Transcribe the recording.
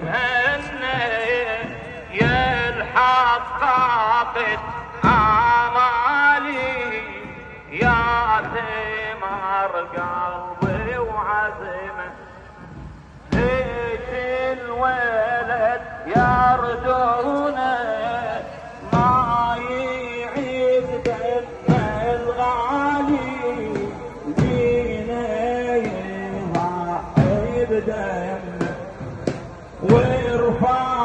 هني يلحققت آمالي يا ثمر قلبي وعزمه ليش الولد يردونه ما يعيد دم الغالي دينا يضحي بدمه ويرفع